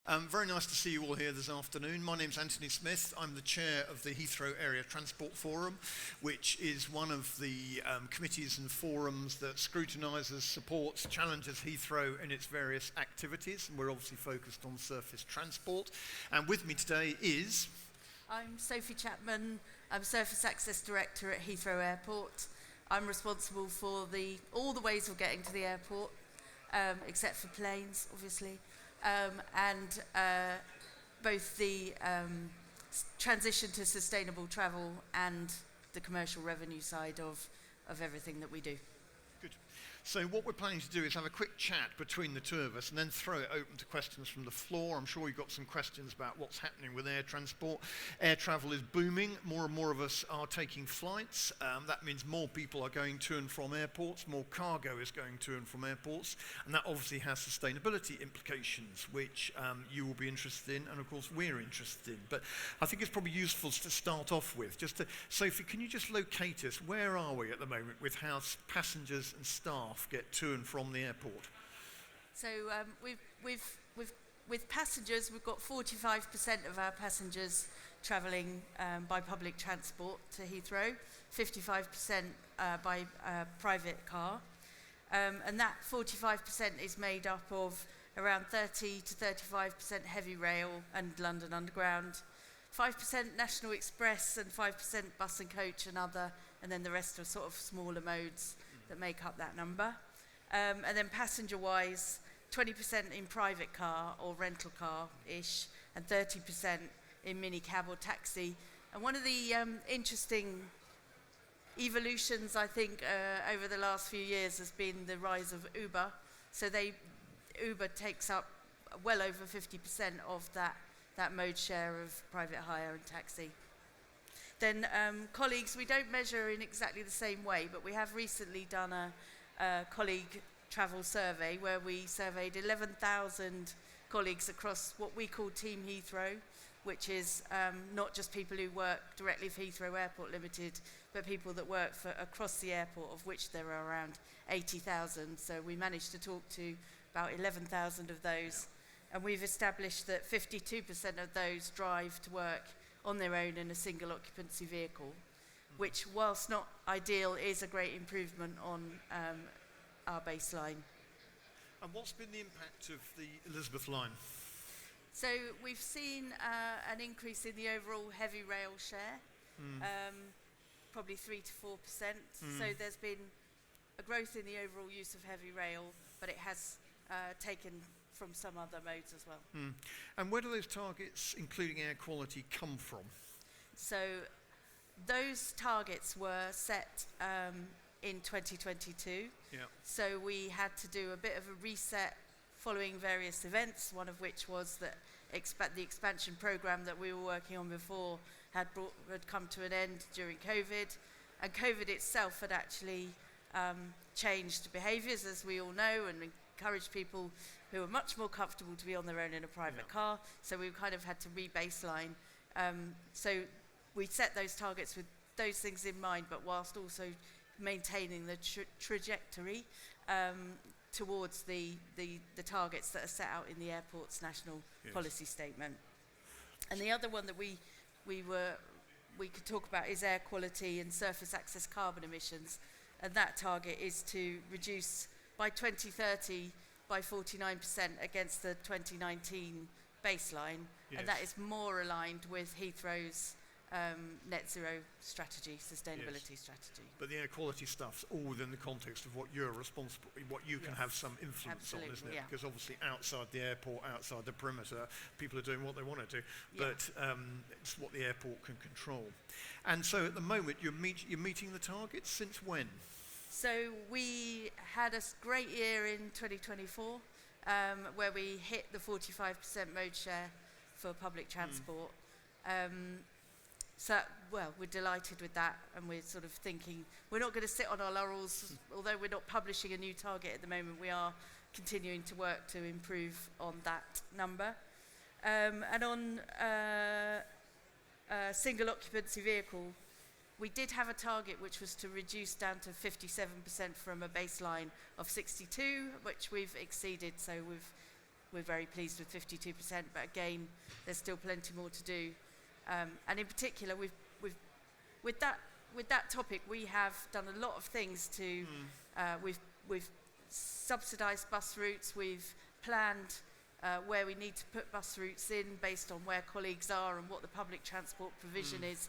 Very nice to see you all here this afternoon. My name's Anthony Smith. I'm the chair of the Heathrow Area Transport Forum, which is one of the committees and forums that scrutinises, supports, challenges Heathrow in its various activities. And we're obviously focused on surface transport. And with me today is... I'm Sophie Chapman. I'm Surface Access Director at Heathrow Airport. I'm responsible for all the ways of getting to the airport, except for planes, obviously. And both the transition to sustainable travel and the commercial revenue side of everything that we do. Good. So what we're planning to do is have a quick chat between the two of us and then throw it open to questions from the floor. I'm sure you've got some questions about what's happening with air transport. Air travel is booming. More and more of us are taking flights. That means more people are going to and from airports. More cargo is going to and from airports. And that obviously has sustainability implications, which you will be interested in, and of course we're interested in. But I think it's probably useful to start off with. Sophie, can you just locate us? Where are we at the moment with how passengers and staff get to and from the airport? So with passengers, we've got 45% of our passengers travelling by public transport to Heathrow, 55% by private car, and that 45% is made up of around 30 to 35% heavy rail and London Underground, 5% National Express and 5% bus and coach and other, and then the rest are sort of smaller modes that make up that number. And then passenger-wise, 20% in private car or rental car-ish, and 30% in minicab or taxi. And one of the interesting evolutions, I think, over the last few years has been the rise of Uber. So Uber takes up well over 50% of that mode share of private hire and taxi. Then colleagues, we don't measure in exactly the same way, but we have recently done a colleague travel survey where we surveyed 11,000 colleagues across what we call Team Heathrow, which is not just people who work directly for Heathrow Airport Limited, but people that work for across the airport, of which there are around 80,000. So we managed to talk to about 11,000 of those, and we've established that 52% of those drive to work on their own in a single occupancy vehicle, which, whilst not ideal, is a great improvement on our baseline. And what's been the impact of the Elizabeth line? So we've seen an increase in the overall heavy rail share, probably 3 to 4%. So there's been a growth in the overall use of heavy rail, but it has taken from some other modes as well. And where do those targets, including air quality, come from? So those targets were set in 2022. Yeah. So we had to do a bit of a reset following various events, one of which was that the expansion program that we were working on before had come to an end during COVID. And COVID itself had actually changed behaviours, as we all know, and encouraged people who are much more comfortable to be on their own in a private car. So we kind of had to re-baseline. So we set those targets with those things in mind, but whilst also maintaining the trajectory towards the targets that are set out in the airport's national policy statement. And the other one that we could talk about is air quality and surface access carbon emissions. And that target is to reduce by 2030 by 49% against the 2019 baseline. And that is more aligned with Heathrow's net zero strategy, sustainability strategy. But the air quality stuff's all within the context of what you're responsible, what you can have some influence on, isn't it? Because obviously outside the airport, outside the perimeter, people are doing what they want to do, but it's what the airport can control. And so at the moment, you're meeting the targets. Since when? So we had a great year in 2024 where we hit the 45% mode share for public transport. So, we're delighted with that, and we're sort of thinking we're not going to sit on our laurels. Although we're not publishing a new target at the moment, we are continuing to work to improve on that number. And on single occupancy vehicle, we did have a target which was to reduce down to 57% from a baseline of 62, which we've exceeded. So we're very pleased with 52%, but again, there's still plenty more to do. And in particular, with that topic, we have done a lot of things to, we've subsidised bus routes, we've planned where we need to put bus routes in based on where colleagues are and what the public transport provision is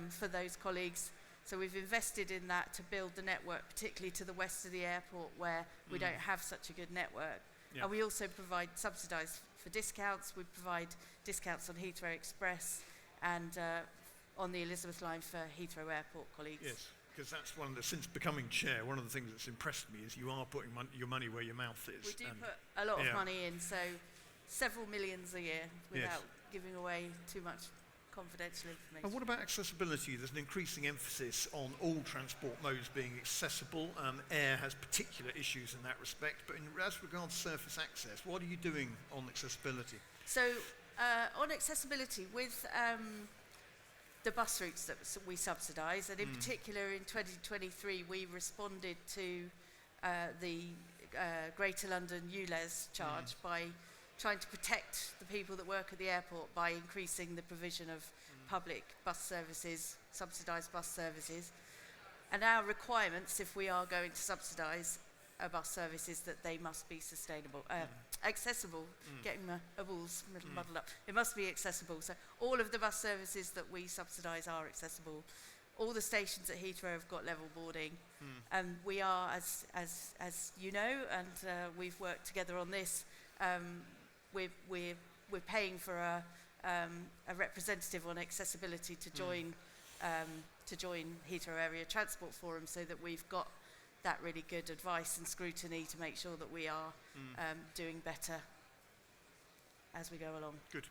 for those colleagues. So we've invested in that to build the network, particularly to the west of the airport where we don't have such a good network. Yeah. And we also provide subsidised for discounts. We provide discounts on Heathrow Express and on the Elizabeth line for Heathrow Airport colleagues. Yes, because that's one of the, since becoming chair, one of the things that's impressed me is you are putting your money where your mouth is. We do put a lot of money in, so several millions a year without giving away too much confidential information. And what about accessibility? There's an increasing emphasis on all transport modes being accessible. Air has particular issues in that respect, but as regards surface access, what are you doing on accessibility? So on accessibility, with the bus routes that we subsidise, and in particular in 2023 we responded to the Greater London ULEZ charge by trying to protect the people that work at the airport by increasing the provision of public bus services, subsidised bus services. And our requirements, if we are going to subsidise a bus service, is that they must be sustainable, accessible, getting my balls muddled up. It must be accessible. So all of the bus services that we subsidise are accessible. All the stations at Heathrow have got level boarding. And we are, as you know, and we've worked together on this, we're paying for a representative on accessibility to join Heathrow Area Transport Forum, so that we've got that really good advice and scrutiny to make sure that we are doing better as we go along. Good.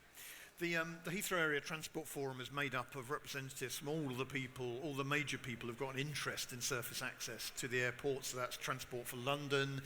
The Heathrow Area Transport Forum is made up of representatives from all the people, all the major people who've got an interest in surface access to the airport. So that's Transport for London,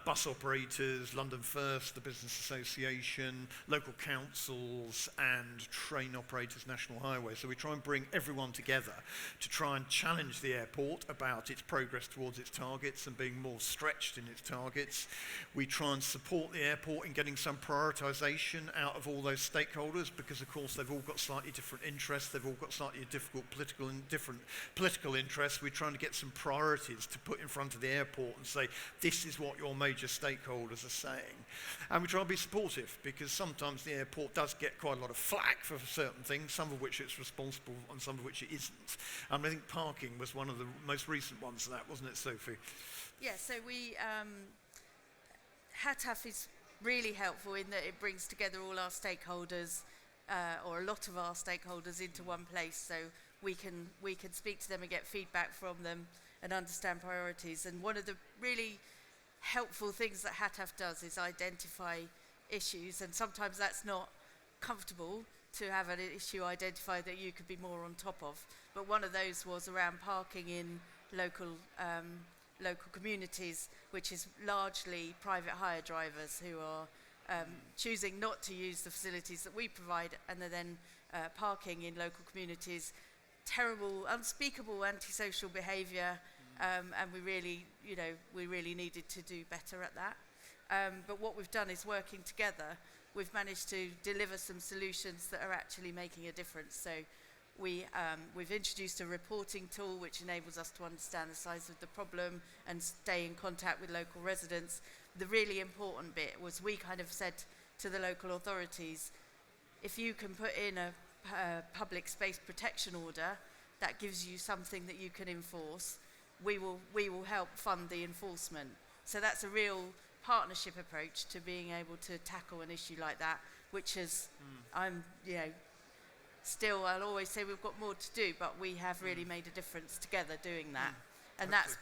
bus operators, London First, the Business Association, local councils and train operators, National Highways. So we try and bring everyone together to try and challenge the airport about its progress towards its targets and being more stretched in its targets. We try and support the airport in getting some prioritisation out of all those stakeholders, because of course they've all got slightly different interests, they've all got slightly different political interests. We're trying to get some priorities to put in front of the airport and say, this is what your major stakeholders are saying. And we try and be supportive, because sometimes the airport does get quite a lot of flack for certain things, some of which it's responsible and some of which it isn't. I think parking was one of the most recent ones of that, wasn't it, Sophie? Yeah, so we, HATAF is really helpful in that it brings together all our stakeholders, or a lot of our stakeholders, into one place, so we can speak to them and get feedback from them and understand priorities. And one of the really helpful things that HATAF does is identify issues, and sometimes that's not comfortable to have an issue identified that you could be more on top of. But one of those was around parking in local communities, which is largely private hire drivers who are choosing not to use the facilities that we provide, and they're then parking in local communities. Terrible, unspeakable antisocial behaviour, and we really needed to do better at that. But what we've done is, working together, we've managed to deliver some solutions that are actually making a difference. So we've introduced a reporting tool which enables us to understand the size of the problem and stay in contact with local residents. The really important bit was, we kind of said to the local authorities, if you can put in a public space protection order that gives you something that you can enforce, we will help fund the enforcement. So that's a real partnership approach to being able to tackle an issue like that, which is, still, I'll always say we've got more to do, but we have really made a difference together doing that. And that's,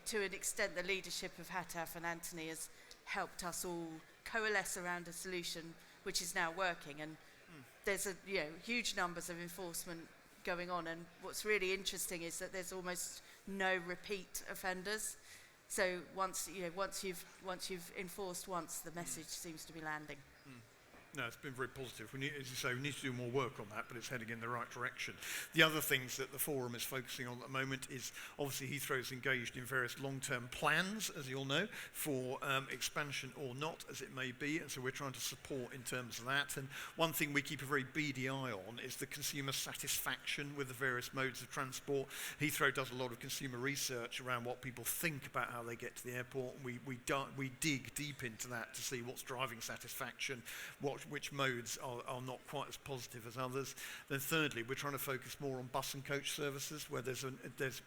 to an extent, the leadership of HATAF and Anthony has helped us all coalesce around a solution which is now working. And there's huge numbers of enforcement going on. And what's really interesting is that there's almost no repeat offenders. So once you've enforced once, the message seems to be landing. No, it's been very positive. We need, as you say, we need to do more work on that, but it's heading in the right direction. The other things that the forum is focusing on at the moment is obviously Heathrow's engaged in various long-term plans, as you all know, for expansion or not, as it may be, and so we're trying to support in terms of that. And one thing we keep a very beady eye on is the consumer satisfaction with the various modes of transport. Heathrow does a lot of consumer research around what people think about how they get to the airport, and we dig deep into that to see what's driving satisfaction, which modes are not quite as positive as others. Then thirdly, we're trying to focus more on bus and coach services, where there's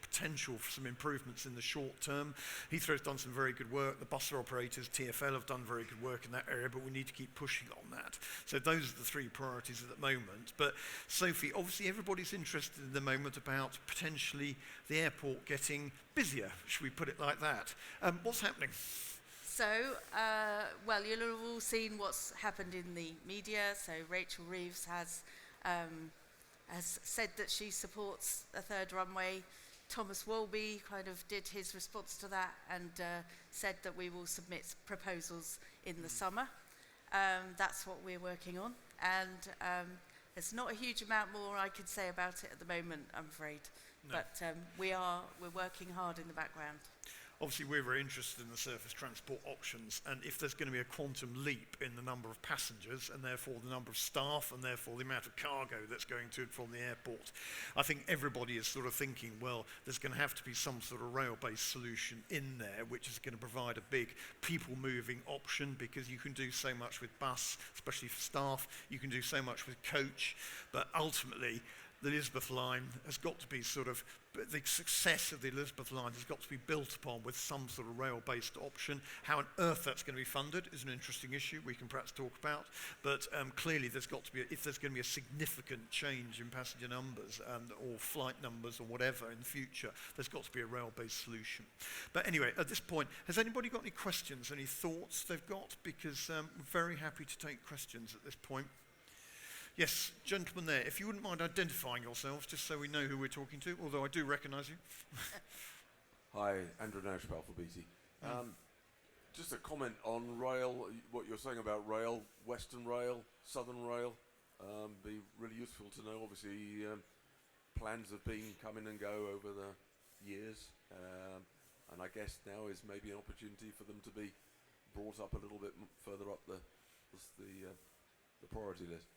potential for some improvements in the short term. Heathrow's done some very good work. The bus operators, TfL, have done very good work in that area, but we need to keep pushing on that. So those are the three priorities at the moment. But Sophie, obviously everybody's interested in the moment about potentially the airport getting busier, should we put it like that? What's happening? So, well, you'll have all seen what's happened in the media. So Rachel Reeves has said that she supports a third runway. Thomas Wolby kind of did his response to that and said that we will submit proposals in the summer. That's what we're working on. And there's not a huge amount more I could say about it at the moment, I'm afraid. No. But we're working hard in the background. Obviously, we're very interested in the surface transport options, and if there's going to be a quantum leap in the number of passengers, and therefore the number of staff, and therefore the amount of cargo that's going to and from the airport, I think everybody is sort of thinking, well, there's going to have to be some sort of rail-based solution in there, which is going to provide a big people-moving option, because you can do so much with bus, especially for staff, you can do so much with coach, but ultimately, the Elizabeth line has got to be the success of the Elizabeth line has got to be built upon with some sort of rail-based option. How on earth that's going to be funded is an interesting issue we can perhaps talk about, but clearly there's got to be, if there's going to be a significant change in passenger numbers or flight numbers or whatever in the future, there's got to be a rail-based solution. But anyway, at this point, has anybody got any questions, any thoughts they've got? Because we're very happy to take questions at this point. Yes, gentleman there, if you wouldn't mind identifying yourselves, just so we know who we're talking to, although I do recognise you. Hi, Andrew Nashpal for BT. Just a comment on rail, what you're saying about rail, Western Rail, Southern Rail, be really useful to know. Obviously, plans have been come in and go over the years, and I guess now is maybe an opportunity for them to be brought up a little bit further up the priority list.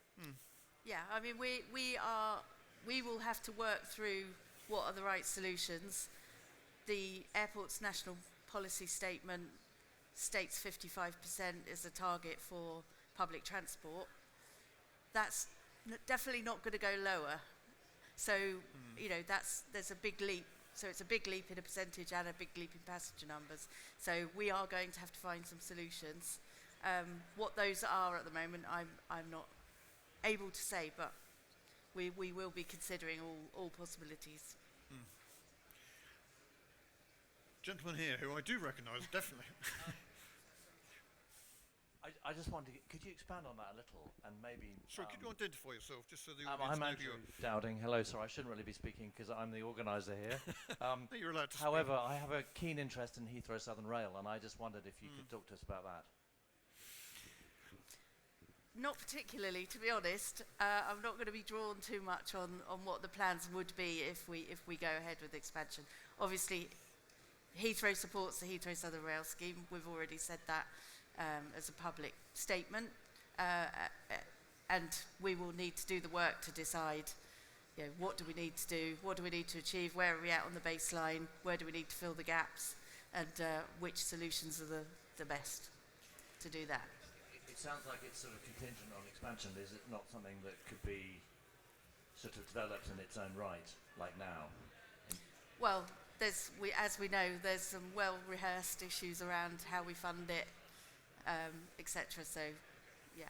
Yeah, I mean, we will have to work through what are the right solutions. The airport's national policy statement states 55% is a target for public transport. That's definitely not going to go lower. So, you know, there's a big leap. So it's a big leap in a percentage and a big leap in passenger numbers. So we are going to have to find some solutions. What those are at the moment, I'm not able to say, but we will be considering all possibilities. Gentleman here, who I do recognise, definitely. I just wanted to, could you expand on that a little and maybe... Sorry, could you identify yourself, just so the audience I'm know Andrew Dowding. Hello, sorry, I shouldn't really be speaking because I'm the organiser here. You're allowed to However, I have a keen interest in Heathrow Southern Rail, and I just wondered if you could talk to us about that. Not particularly, to be honest. I'm not going to be drawn too much on what the plans would be if we go ahead with expansion. Obviously, Heathrow supports the Heathrow Southern Rail scheme. We've already said that as a public statement, and we will need to do the work to decide, you know, what do we need to do, what do we need to achieve, where are we at on the baseline, where do we need to fill the gaps, and which solutions are the best to do that. It sounds like it's sort of contingent on expansion. Is it not something that could be sort of developed in its own right, like now? Well, as we know, there's some well-rehearsed issues around how we fund it, etc. So, yeah.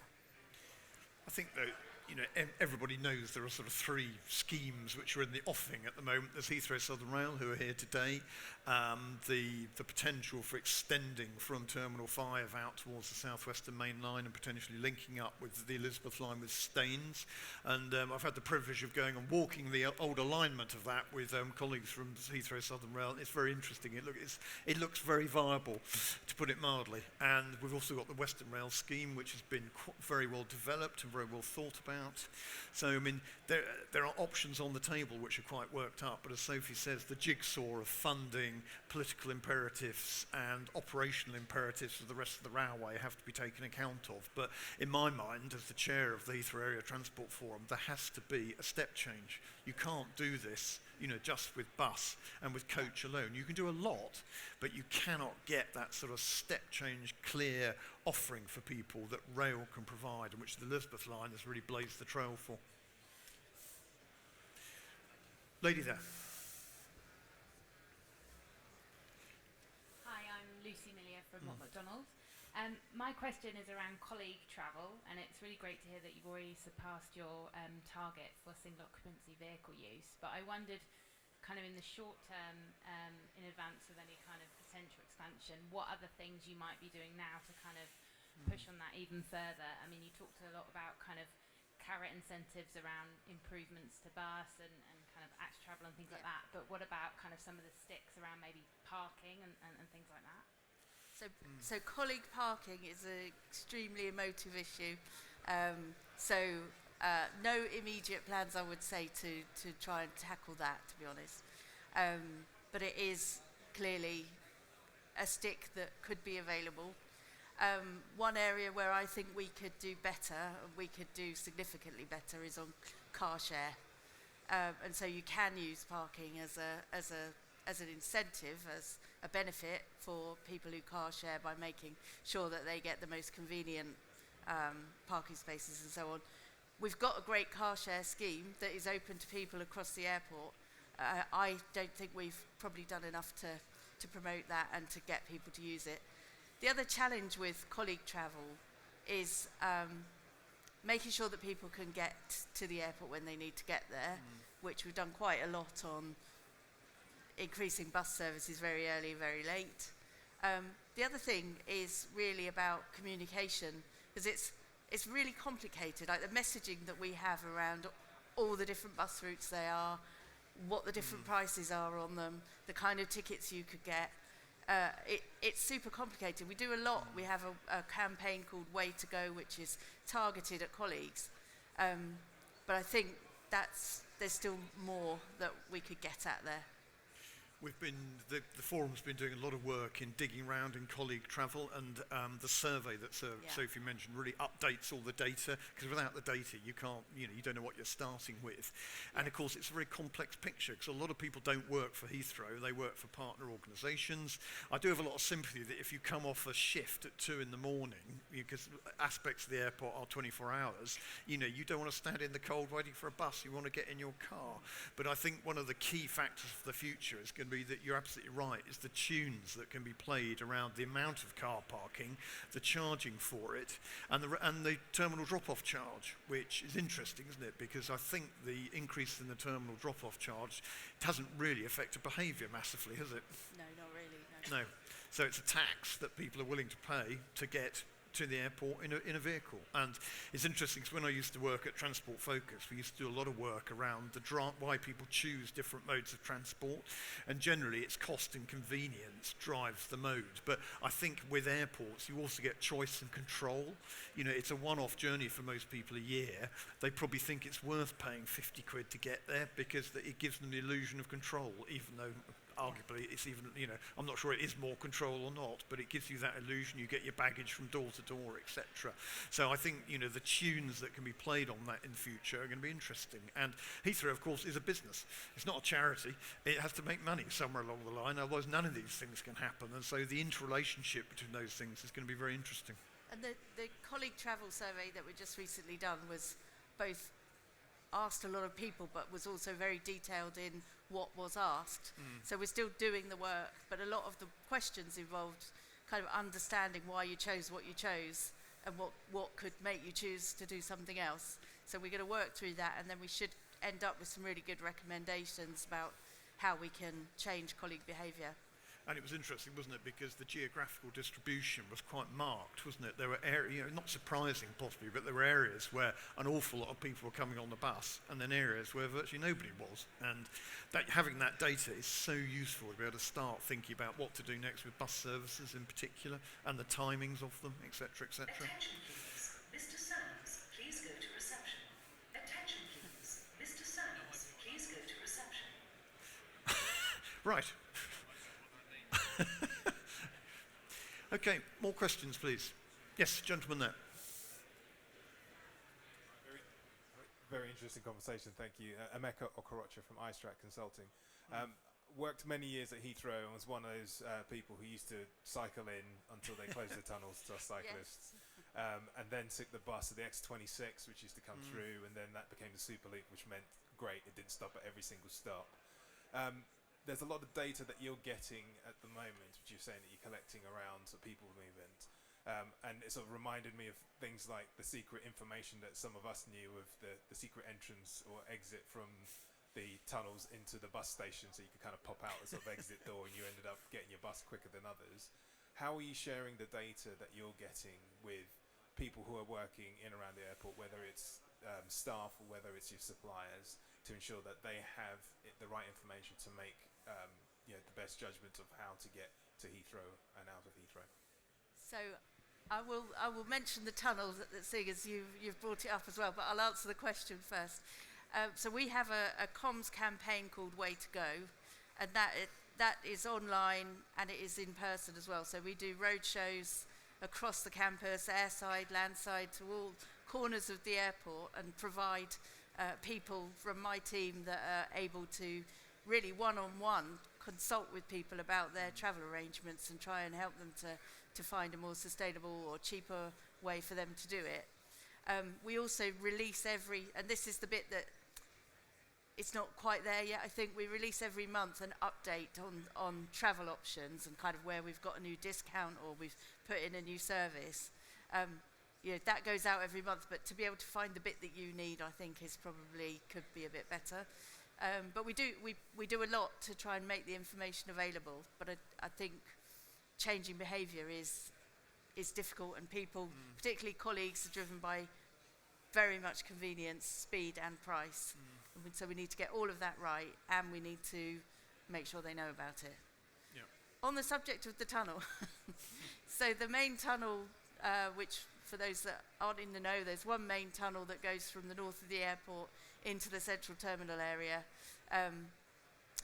I think, though, everybody knows there are sort of three schemes which are in the offing at the moment. There's Heathrow Southern Rail, who are here today. The potential for extending from Terminal 5 out towards the Southwestern Main Line and potentially linking up with the Elizabeth line with Staines. And I've had the privilege of going and walking the old alignment of that with colleagues from Heathrow Southern Rail. It's very interesting. It looks very viable, to put it mildly. And we've also got the Western Rail scheme, which has been very well developed and very well thought about. So, I mean, there are options on the table which are quite worked up, but as Sophie says, the jigsaw of funding, political imperatives and operational imperatives of the rest of the railway have to be taken account of. But in my mind, as the chair of the Heathrow Area Transport Forum, there has to be a step change. You can't do this, just with bus and with coach alone. You can do a lot, but you cannot get that sort of step change, clear offering for people that rail can provide, and which the Elizabeth line has really blazed the trail for. Lady there. Hi, I'm Lucy Millier from Mott MacDonald. My question is around colleague travel, and it's really great to hear that you've already surpassed your target for single occupancy vehicle use. But I wondered, kind of in the short term, in advance of any kind of potential expansion, what other things you might be doing now to kind of push on that even further? I mean, you talked a lot about kind of carrot incentives around improvements to bus and kind of act travel and things like that. But what about kind of some of the sticks around maybe parking and things like that? So colleague parking is an extremely emotive issue. No immediate plans, I would say, to try and tackle that, to be honest. But it is clearly a stick that could be available. One area where I think we could do better, we could do significantly better, is on car share. And so you can use parking as an incentive, as a benefit for people who car share, by making sure that they get the most convenient parking spaces and so on. We've got a great car share scheme that is open to people across the airport. I don't think we've probably done enough to promote that and to get people to use it. The other challenge with colleague travel is making sure that people can get to the airport when they need to get there, which we've done quite a lot on, increasing bus services very early, very late. The other thing is really about communication, because it's really complicated. Like the messaging that we have around all the different bus routes they are, what the different prices are on them, the kind of tickets you could get. It's super complicated. We do a lot. We have a campaign called Way to Go, which is targeted at colleagues. But I think there's still more that we could get at there. The forum's been doing a lot of work in digging around in colleague travel, and the survey that Sophie mentioned really updates all the data, because without the data you can't, you don't know what you're starting with. And of course it's a very complex picture, because a lot of people don't work for Heathrow, they work for partner organisations. I do have a lot of sympathy that if you come off a shift at 2 in the morning, because aspects of the airport are 24 hours, you don't want to stand in the cold waiting for a bus, you want to get in your car. But I think one of the key factors for the future is going to be that you're absolutely right, is the tunes that can be played around the amount of car parking, the charging for it, and the terminal drop-off charge, which is interesting, isn't it? Because I think the increase in the terminal drop-off charge hasn't really affected behaviour massively, has it? No, not really. No. So it's a tax that people are willing to pay to get to the airport in a vehicle. And it's interesting, because when I used to work at Transport Focus, we used to do a lot of work around why people choose different modes of transport, and generally it's cost and convenience drives the mode. But I think with airports you also get choice and control. It's a one-off journey for most people a year. They probably think it's worth paying 50 quid to get there, because it gives them the illusion of control, even though arguably it's even, I'm not sure it is more control or not, but it gives you that illusion. You get your baggage from door to door, etc. So I think, the tunes that can be played on that in the future are going to be interesting. And Heathrow, of course, is a business. It's not a charity. It has to make money somewhere along the line, otherwise none of these things can happen. And so the interrelationship between those things is going to be very interesting. And the colleague travel survey that we just recently done was both asked a lot of people, but was also very detailed in what was asked. So we're still doing the work, but a lot of the questions involved kind of understanding why you chose what you chose and what could make you choose to do something else. So we're going to work through that, and then we should end up with some really good recommendations about how we can change colleague behaviour. And it was interesting, wasn't it, because the geographical distribution was quite marked, wasn't it? There were areas, not surprising possibly, but there were areas where an awful lot of people were coming on the bus, and then areas where virtually nobody was. And having that data is so useful to be able to start thinking about what to do next with bus services in particular, and the timings of them, etc., etc. Attention please. Mr. Sands, please go to reception. Attention please. Mr. Sands, please go to reception. Right. Okay, more questions, please. Yes, gentleman there. Very interesting conversation, thank you. Emeka Okorocha from iStrat Consulting. Worked many years at Heathrow and was one of those people who used to cycle in until they closed the tunnels to us cyclists. And then took the bus at the X26, which used to come through, and then that became the Superloop, which meant, great, it didn't stop at every single stop. There's a lot of data that you're getting at the moment, which you're saying that you're collecting around people movement. And it sort of reminded me of things like the secret information that some of us knew of the secret entrance or exit from the tunnels into the bus station, so you could kind of pop out a sort of exit door and you ended up getting your bus quicker than others. How are you sharing the data that you're getting with people who are working in around the airport, whether it's staff or whether it's your suppliers, to ensure that they have the right information to make the best judgment of how to get to Heathrow and out of Heathrow? So I will mention the tunnel, seeing as you've brought it up as well, but I'll answer the question first. So we have a comms campaign called Way to Go, and that is online and it is in person as well. So we do road shows across the campus, airside, landside, to all corners of the airport, and provide people from my team that are able to really one-on-one consult with people about their travel arrangements and try and help them to find a more sustainable or cheaper way for them to do it. We also release and this is the bit that it's not quite there yet, I think we release every month an update on travel options and kind of where we've got a new discount or we've put in a new service. That goes out every month, but to be able to find the bit that you need, I think could be a bit better. But we do a lot to try and make the information available, but I think changing behaviour is difficult, and people, particularly colleagues, are driven by very much convenience, speed and price. So we need to get all of that right, and we need to make sure they know about it. Yeah. On the subject of the tunnel, so the main tunnel, which for those that aren't in the know, there's one main tunnel that goes from the north of the airport into the central terminal area.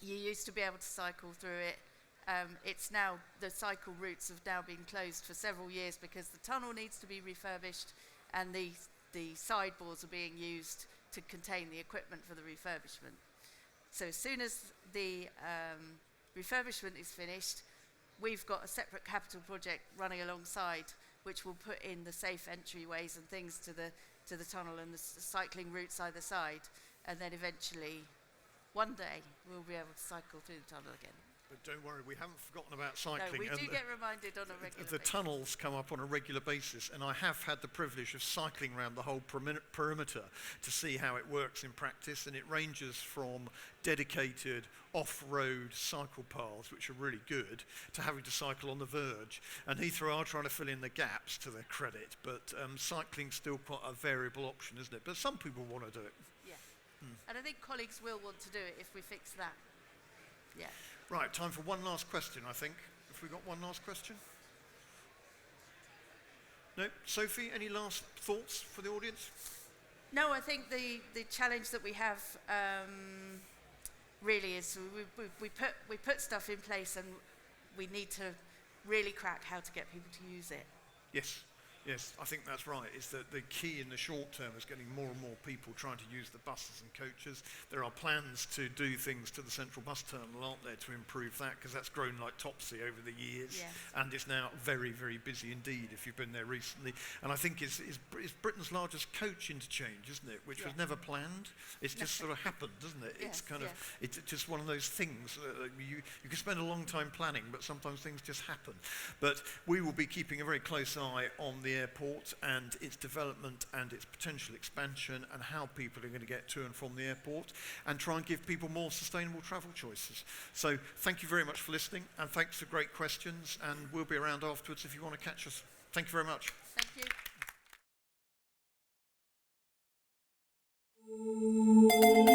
You used to be able to cycle through it. It's now, the cycle routes have now been closed for several years because the tunnel needs to be refurbished, and the sideboards are being used to contain the equipment for the refurbishment. So as soon as the refurbishment is finished, we've got a separate capital project running alongside, which will put in the safe entryways and things to the tunnel and the cycling routes either side, and then eventually one day we'll be able to cycle through the tunnel again. But don't worry, we haven't forgotten about cycling. No, we do get reminded on a regular the basis. tunnels come up on a regular basis, and I have had the privilege of cycling around the whole perimeter to see how it works in practice, and it ranges from dedicated off-road cycle paths, which are really good, to having to cycle on the verge. And Heathrow are trying to fill in the gaps, to their credit, but cycling's still quite a variable option, isn't it? But some people want to do it. Yeah. And I think colleagues will want to do it if we fix that. Yeah. Right, time for one last question, I think. Have we got one last question? No? Sophie, any last thoughts for the audience? No, I think the challenge that we have really is we put stuff in place, and we need to really crack how to get people to use it. Yes, I think that's right. Is that the key in the short term is getting more and more people trying to use the buses and coaches. There are plans to do things to the central bus terminal, aren't there, to improve that, because that's grown like topsy over the years. Yes. And it's now very, very busy indeed, if you've been there recently. And I think it's Britain's largest coach interchange, isn't it, which was never planned. It's just sort of happened, doesn't it? It's it's just one of those things. You can spend a long time planning, but sometimes things just happen. But we will be keeping a very close eye on the the airport and its development and its potential expansion and how people are going to get to and from the airport, and try and give people more sustainable travel choices. So thank you very much for listening, and thanks for great questions, and we'll be around afterwards if you want to catch us. Thank you very much. Thank you.